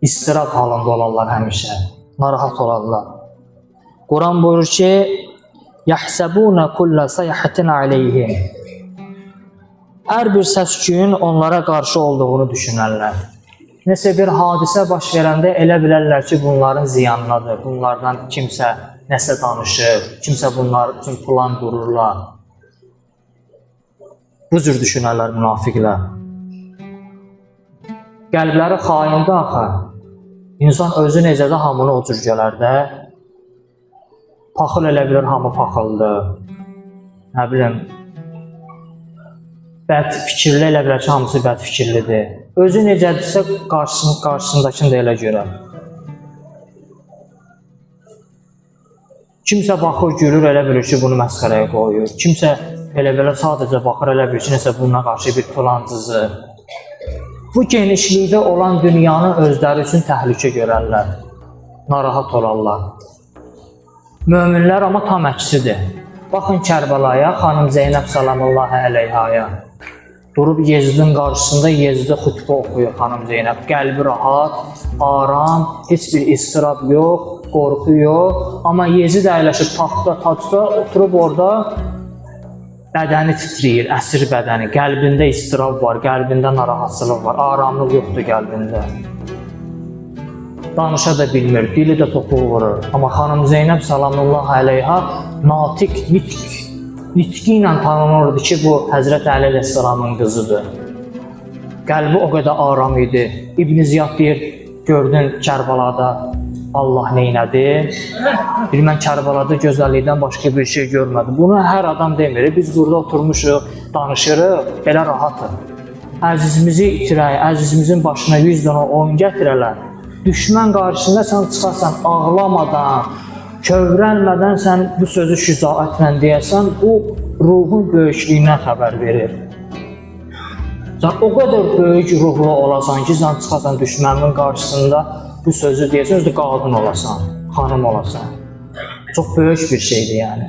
istirab halında olarlar həmişə, narahat olarlar. Quran buyurur ki, yəhsəbunə kullə sayhatin aleyhim. Hər bir səs-küyün onlara qarşı olduğunu düşünərlər. Nəsə bir hadisə baş verəndə elə bilərlər ki, bunların ziyanınadır, bunlardan kimsə nəsə danışır, kimsə bunlar üçün plan qururlar. Bu cür düşünərlər münafiqlər. Qəlbləri xaindir axı. İnsan özü necə də hamını o cür gələr də. Paxıl elə bilir, hamı paxıldır. Nə bilim, bəd fikirli elə bilər ki, hamısı bəd fikirlidir. Özü necədirsə qarşısındakını da elə görər. Kimsə baxır, gülür, elə bilir ki, bunu məsxərəyə qoyur. Kimsə elə belə sadəcə baxır, elə bilir ki, nəsə bununla qarşı bir plancızı. Bu genişlikdə olan dünyanı özləri üçün təhlükə görərlər, narahat olarlar. Möminlər amma tam əksidir. Baxın Kərbəlaya, xanım Zeynəb salamullahi əleyhaya. Durub Yezidin qarşısında Yezid'e xütbə oxuyur xanım Zeynəb. Qəlbi rahat, aram, heç bir istirab yox, qorxu yox. Amma Yezid əyləşib taxta oturub orada bədəni titriyir, əsir bədəni. Qəlbində istirab var, qəlbində narahatsızlıq var, aramlıq yoxdur qəlbində. Danışa da bilmir, dili də topuğu vurur. Amma xanım Zeynəb salamullahi əleyha natiq, nitqi ilə tanınırdı ki, bu Həzrət Əli əleyhissalamın qızıdır. Qəlbi o qədər aram idi. İbn Ziyad deyir, gördün Kərbalada Allah neynədi? Mən Kərbalada gözəllikdən başqa bir şey görmədim. Bunu hər adam demir. Biz burada oturmuşuq, danışırıq, belə rahatıq. Əzizimizi itirək, əzizimizin başına 100 dənə oyun gətirələr. Düşmən qarşısında sən çıxarsan ağlamadan, kövrəlmədən sən bu sözü şücaətlə deyəsən, bu ruhun böyüklüyündən xəbər verir. Sən o qədər böyük ruhlu olasan ki, sən çıxasan düşmənin qarşısında bu sözü deyəsən, özü də qadın olasan, xanım olasan. Çox böyük bir şeydir yəni.